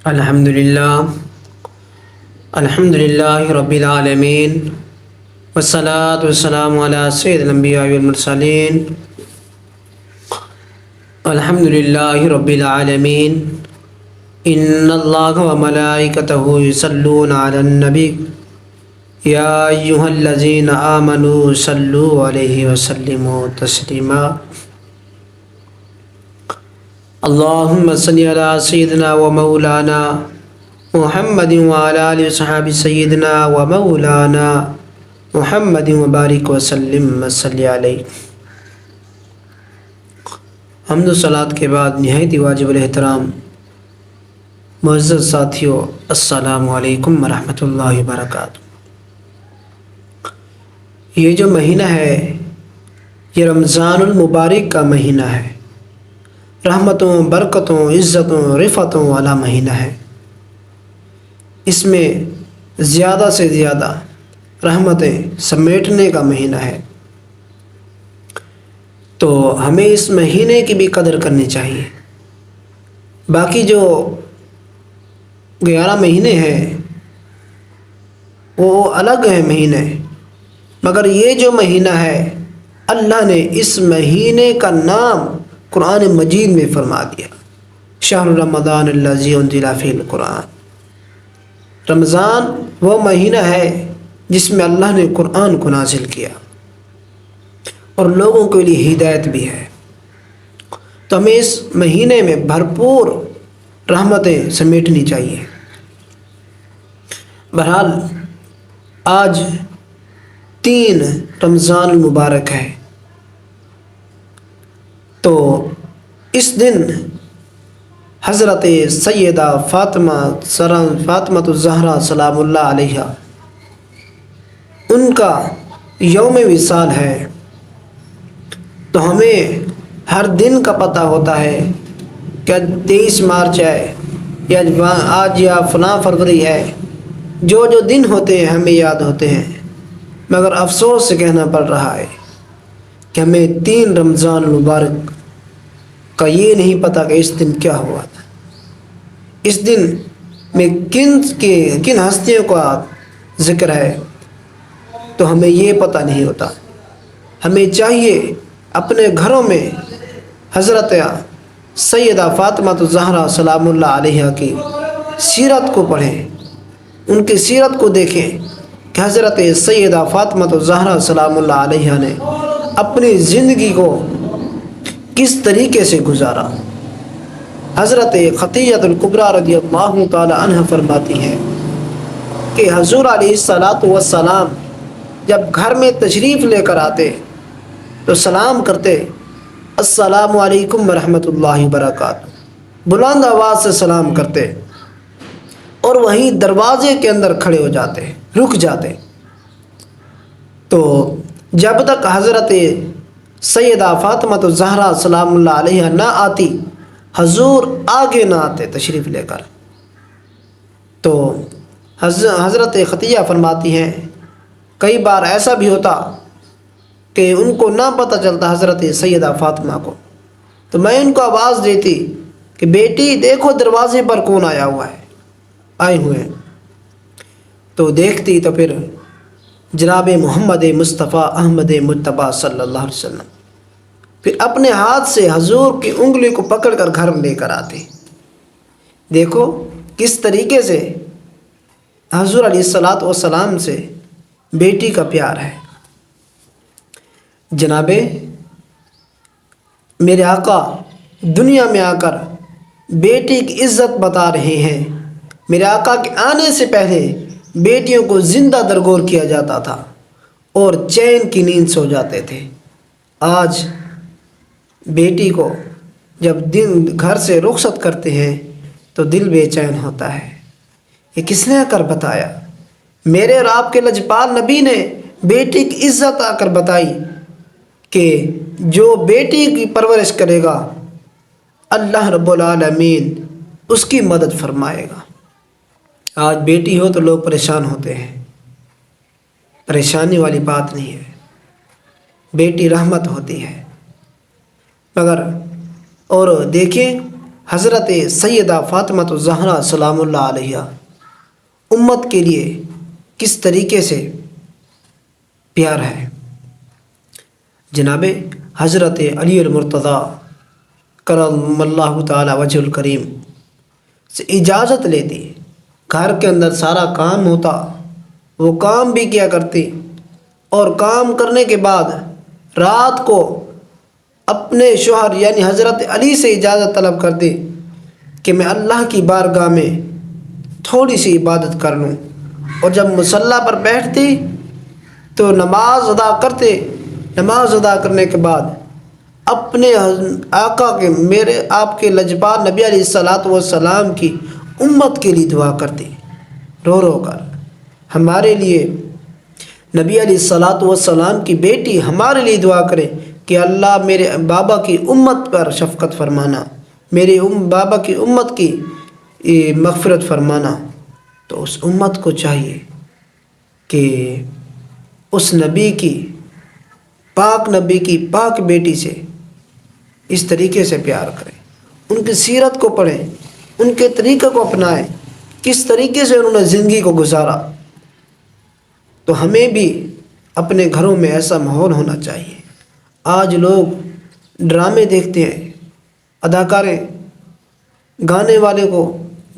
الحمد للہ رب العالمین والصلاة والسلام علی سید الانبیاء والمرسلین الحمد للہ رب العالمین ان اللہ و ملائکتہ یصلون علی النبی یا ایہا الذین آمنوا صلوا علیہ وسلموا تسلیما اللہم صلی علی سیدنا و مولانا محمد وعلی آلہ وصحابہ سیدنا و مولانا محمد وبارک وسلم صلی علیہ۔ حمد و صلات کے بعد نہایت واجب الاحترام معزز ساتھیوں، السلام علیکم ورحمۃ اللہ وبرکاتہ۔ یہ جو مہینہ ہے یہ رمضان المبارک کا مہینہ ہے، رحمتوں، برکتوں، عزتوں، رفعتوں والا مہینہ ہے۔ اس میں زیادہ سے زیادہ رحمتیں سمیٹنے کا مہینہ ہے، تو ہمیں اس مہینے کی بھی قدر کرنی چاہیے۔ باقی جو 11 مہینے ہیں وہ الگ ہیں مہینے، مگر یہ جو مہینہ ہے اللہ نے اس مہینے کا نام قرآن مجید میں فرما دیا، شہر رمضان الذی انزل فیہ القرآن۔ رمضان وہ مہینہ ہے جس میں اللہ نے قرآن کو نازل کیا اور لوگوں کے لیے ہدایت بھی ہے، تو ہمیں اس مہینے میں بھرپور رحمتیں سمیٹنی چاہیے۔ بہرحال آج 3 رمضان المبارک ہے، تو اس دن حضرت سیدہ فاطمہ الزہرا سلام اللہ علیہا ان کا یوم وصال ہے، تو ہمیں ہر دن کا پتہ ہوتا ہے کہ 23 مارچ ہے یا آج یا فلاں فروری ہے، جو دن ہوتے ہیں ہمیں یاد ہوتے ہیں، مگر افسوس سے کہنا پڑ رہا ہے کہ ہمیں 3 رمضان المبارک کا یہ نہیں پتہ کہ اس دن کیا ہوا تھا، اس دن میں کن ہستیوں کا ذکر ہے، تو ہمیں یہ پتہ نہیں ہوتا۔ ہمیں چاہیے اپنے گھروں میں حضرت سیدہ فاطمہ الزہرا سلام اللہ علیہا کی سیرت کو پڑھیں، ان کی سیرت کو دیکھیں کہ حضرت سیدہ فاطمہ الزہرا سلام اللہ علیہا نے اپنی زندگی کو کس طریقے سے گزارا۔ حضرت خدیجہ الکبریٰ رضی اللہ تعالی عنہ فرماتی ہیں کہ حضور علیہ الصلاۃ والسلام جب گھر میں تشریف لے کر آتے تو سلام کرتے، السلام علیکم ورحمۃ اللہ وبرکاتہ، بلند آواز سے سلام کرتے اور وہیں دروازے کے اندر کھڑے ہو جاتے، رک جاتے، تو جب تک حضرت سیدہ فاطمہ الزہرا سلام اللہ علیہا نہ آتی حضور آگے نہ آتے تشریف لے کر۔ تو حضرت خدیجہ فرماتی ہیں کئی بار ایسا بھی ہوتا کہ ان کو نہ پتہ چلتا حضرت سیدہ فاطمہ کو، تو میں ان کو آواز دیتی کہ بیٹی دیکھو دروازے پر کون آیا ہوا ہے، آئے ہوئے ہیں، تو دیکھتی تو پھر جناب محمد مصطفیٰ احمد مجتبیٰ صلی اللہ علیہ وسلم پھر اپنے ہاتھ سے حضور کی انگلی کو پکڑ کر گھر لے کر آتے۔ دیکھو کس طریقے سے حضور علیہ الصلاۃ والسلام سے بیٹی کا پیار ہے۔ جناب میرے آقا دنیا میں آ کر بیٹی کی عزت بتا رہے ہیں۔ میرے آقا کے آنے سے پہلے بیٹیوں کو زندہ درگور کیا جاتا تھا اور چین کی نیند سو جاتے تھے۔ آج بیٹی کو جب دن گھر سے رخصت کرتے ہیں تو دل بے چین ہوتا ہے۔ یہ کس نے آ کر بتایا؟ میرے اور آپ کے لجپال نبی نے بیٹی کی عزت آ کر بتائی کہ جو بیٹی کی پرورش کرے گا اللہ رب العالمین اس کی مدد فرمائے گا۔ آج بیٹی ہو تو لوگ پریشان ہوتے ہیں، پریشانی والی بات نہیں ہے، بیٹی رحمت ہوتی ہے۔ مگر اور دیکھیں حضرت سیدہ فاطمہ الزہرا سلام اللہ علیہ امت کے لیے کس طریقے سے پیار ہے۔ جناب حضرت علی المرتضیٰ کرم اللہ تعالی وجہ الکریم سے اجازت لیتی، گھر کے اندر سارا کام ہوتا، وہ کام بھی کیا کرتی، اور کام کرنے کے بعد رات کو اپنے شوہر یعنی حضرت علی سے اجازت طلب کرتی کہ میں اللہ کی بارگاہ میں تھوڑی سی عبادت کر لوں، اور جب مصلی پر بیٹھتی تو نماز ادا کرتے، نماز ادا کرنے کے بعد اپنے آقا کے میرے آپ کے لجپال نبی علیہ الصلاۃ والسلام کی امت کے لیے دعا کرتی، رو رو کر ہمارے لیے نبی علیہ الصلاۃ والسلام کی بیٹی ہمارے لیے دعا کرے کہ اللہ میرے بابا کی امت پر شفقت فرمانا، میرے بابا کی امت کی مغفرت فرمانا۔ تو اس امت کو چاہیے کہ اس نبی کی پاک بیٹی سے اس طریقے سے پیار کریں، ان کی سیرت کو پڑھیں، ان کے طریقے کو اپنائیں، کس طریقے سے انہوں نے زندگی کو گزارا۔ تو ہمیں بھی اپنے گھروں میں ایسا ماحول ہونا چاہیے۔ آج لوگ ڈرامے دیکھتے ہیں، اداکاریں گانے والے کو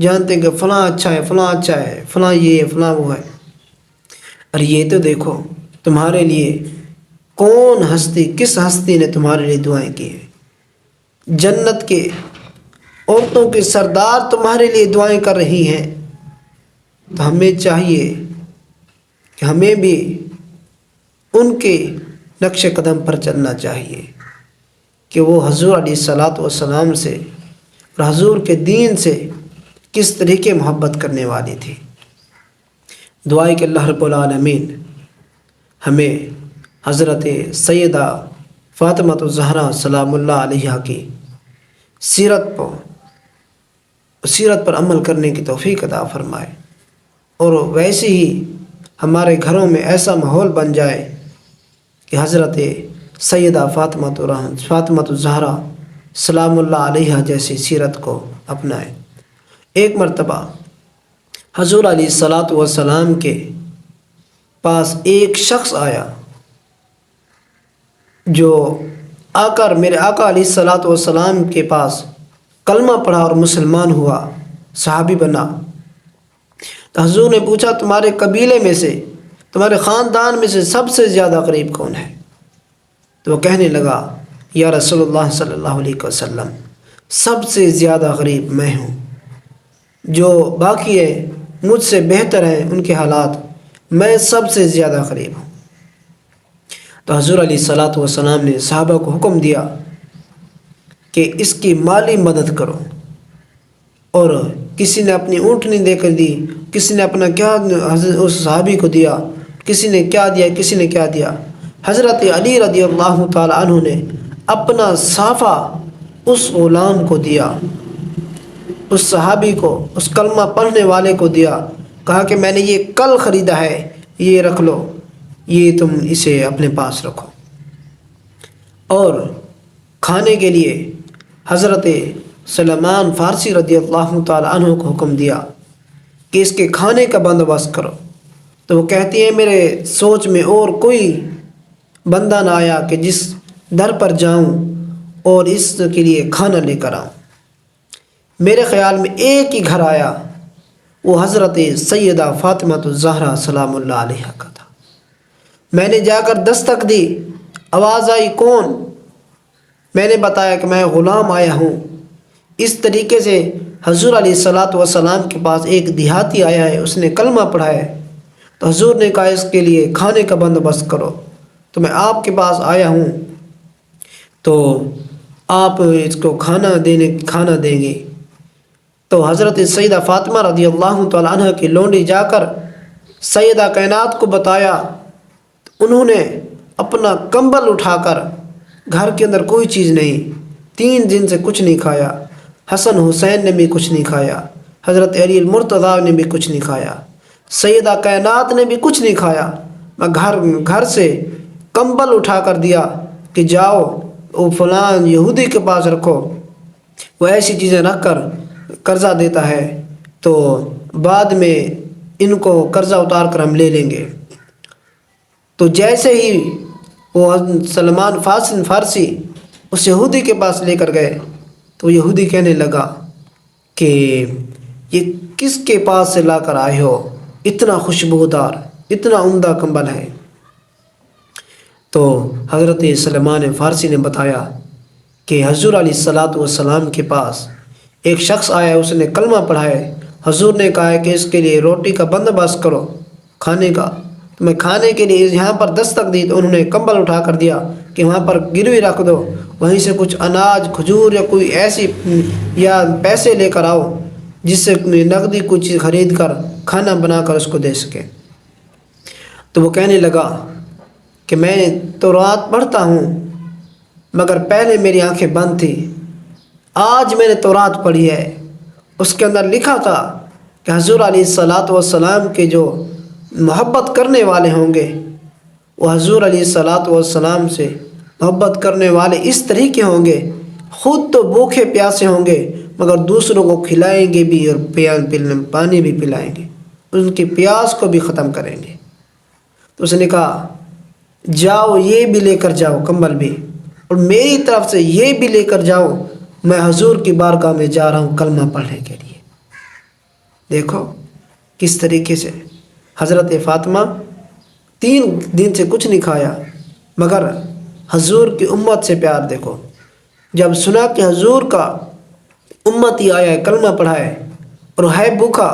جانتے ہیں کہ فلاں اچھا ہے، فلاں اچھا ہے، فلاں یہ ہے، فلاں وہ ہے۔ اور یہ تو دیکھو تمہارے لیے کون ہستی، کس ہستی نے تمہارے لیے دعائیں کی ہیں؟ جنت کے عورتوں کے سردار تمہارے لیے دعائیں کر رہی ہیں۔ تو ہمیں چاہیے کہ ہمیں بھی ان کے نقش قدم پر چلنا چاہیے کہ وہ حضور علیہ الصلاۃ والسلام سے اور حضور کے دین سے کس طریقے محبت کرنے والی تھی۔ دعائیں کہ اللہ رب العالمین ہمیں حضرت سیدہ فاطمہ الزہرا سلام اللہ علیہ کی سیرت پر عمل کرنے کی توفیق عطا فرمائے، اور ویسے ہی ہمارے گھروں میں ایسا ماحول بن جائے کہ حضرت سیدہ فاطمہ الزہرا سلام اللہ علیہ جیسی سیرت کو اپنائیں۔ ایک مرتبہ حضور علیہ الصلاۃ والسلام کے پاس ایک شخص آیا جو میرے آقا علیہ الصلاۃ والسلام کے پاس کلمہ پڑھا اور مسلمان ہوا، صحابی بنا۔ تو حضور نے پوچھا تمہارے قبیلے میں سے، تمہارے خاندان میں سے سب سے زیادہ قریب کون ہے؟ تو وہ کہنے لگا یا رسول اللہ صلی اللہ علیہ وسلم سب سے زیادہ غریب میں ہوں، جو باقی ہے مجھ سے بہتر ہیں ان کے حالات، میں سب سے زیادہ غریب ہوں۔ تو حضور علیہ الصلاۃ والسلام نے صحابہ کو حکم دیا کہ اس کی مالی مدد کرو، اور کسی نے اپنی اونٹنی دے کر دی، کسی نے اپنا کیا اس صحابی کو دیا، کسی نے کیا دیا، کسی نے کیا دیا۔ حضرت علی رضی اللہ تعالی عنہ نے اپنا صافہ اس غلام کو دیا، اس صحابی کو، اس کلمہ پڑھنے والے کو دیا، کہا کہ میں نے یہ کل خریدا ہے، یہ رکھ لو، یہ تم اسے اپنے پاس رکھو۔ اور کھانے کے لیے حضرت سلمان فارسی رضی اللہ تعالی عنہ کو حکم دیا کہ اس کے کھانے کا بندوبست کرو۔ تو وہ کہتی ہیں میرے سوچ میں اور کوئی بندہ نہ آیا کہ جس در پر جاؤں اور اس کے لیے کھانا لے کر آؤں۔ میرے خیال میں ایک ہی گھر آیا، وہ حضرت سیدہ فاطمہ الزہرا سلام اللہ علیہ کا تھا۔ میں نے جا کر دستک دی، آواز آئی کون؟ میں نے بتایا کہ میں غلام آیا ہوں۔ اس طریقے سے حضور علیہ الصلاۃ والسلام کے پاس ایک دیہاتی آیا ہے، اس نے کلمہ پڑھا ہے، تو حضور نے کہا اس کے لیے کھانے کا بندوبست کرو، تو میں آپ کے پاس آیا ہوں، تو آپ اس کو کھانا دیں گے۔ تو حضرت سیدہ فاطمہ رضی اللہ تعالی عنہ کی لونڈی جا کر سیدہ کائنات کو بتایا، انہوں نے اپنا کمبل اٹھا کر، گھر کے اندر کوئی چیز نہیں، 3 دن سے کچھ نہیں کھایا، حسن حسین نے بھی کچھ نہیں کھایا، حضرت علی المرتضیٰ نے بھی کچھ نہیں کھایا، سیدہ کائنات نے بھی کچھ نہیں کھایا۔ میں گھر سے کمبل اٹھا کر دیا کہ جاؤ وہ فلاں یہودی کے پاس رکھو، وہ ایسی چیزیں رکھ کر قرضہ دیتا ہے تو بعد میں ان کو قرضہ اتار کر ہم لے لیں گے۔ تو جیسے ہی وہ سلمان فارسی اس یہودی کے پاس لے کر گئے تو یہودی کہنے لگا کہ یہ کس کے پاس سے لا کر آئے ہو، اتنا خوشبودار، اتنا عمدہ کمبل ہے۔ تو حضرت سلمان فارسی نے بتایا کہ حضور علیہ الصلاۃ والسلام کے پاس ایک شخص آیا، اس نے کلمہ پڑھا ہے، حضور نے کہا ہے کہ اس کے لیے روٹی کا بندوبست کرو، کھانے کا۔ تو میں کھانے کے لیے یہاں پر دستک دی تو انہوں نے کمبل اٹھا کر دیا کہ وہاں پر گروی رکھ دو، وہیں سے کچھ اناج، کھجور یا کوئی ایسی یا پیسے لے کر آؤ جس سے نقدی کچھ خرید کر کھانا بنا کر اس کو دے سکے۔ تو وہ کہنے لگا کہ میں تورات پڑھتا ہوں مگر پہلے میری آنکھیں بند تھی، آج میں نے تورات پڑھی ہے، اس کے اندر لکھا تھا کہ حضور علیہ الصلاۃ والسلام کے جو محبت کرنے والے ہوں گے وہ حضور علیہ الصلاۃ والسلام سے محبت کرنے والے اس طریقے ہوں گے، خود تو بھوکے پیاسے ہوں گے مگر دوسروں کو کھلائیں گے بھی اور پانی بھی پلائیں گے، ان کی پیاس کو بھی ختم کریں گے۔ تو اس نے کہا جاؤ یہ بھی لے کر جاؤ کمبل بھی، اور میری طرف سے یہ بھی لے کر جاؤ، میں حضور کی بارگاہ میں جا رہا ہوں کلمہ پڑھنے کے لیے۔ دیکھو کس طریقے سے حضرت فاطمہ 3 دن سے کچھ نہیں کھایا مگر حضور کی امت سے پیار دیکھو۔ جب سنا کہ حضور کا امتی آیا ہے، کلمہ پڑھا ہے اور ہے بھوکا،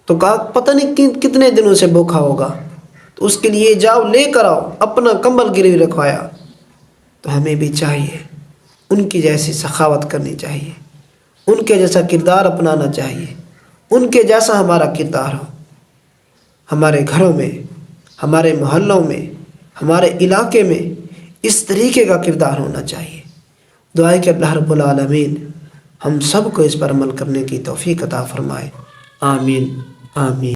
تو کہا پتہ نہیں کتنے دنوں سے بھوکا ہوگا، تو اس کے لیے جاؤ لے کر آؤ، اپنا کمبل گروی رکھوایا۔ تو ہمیں بھی چاہیے ان کی جیسی سخاوت کرنی چاہیے، ان کے جیسا کردار اپنانا چاہیے، ان کے جیسا ہمارا کردار ہو، ہمارے گھروں میں، ہمارے محلوں میں، ہمارے علاقے میں اس طریقے کا کردار ہونا چاہیے۔ دعا ہے کہ اللہ رب العالمین ہم سب کو اس پر عمل کرنے کی توفیق عطا فرمائے، آمین آمین۔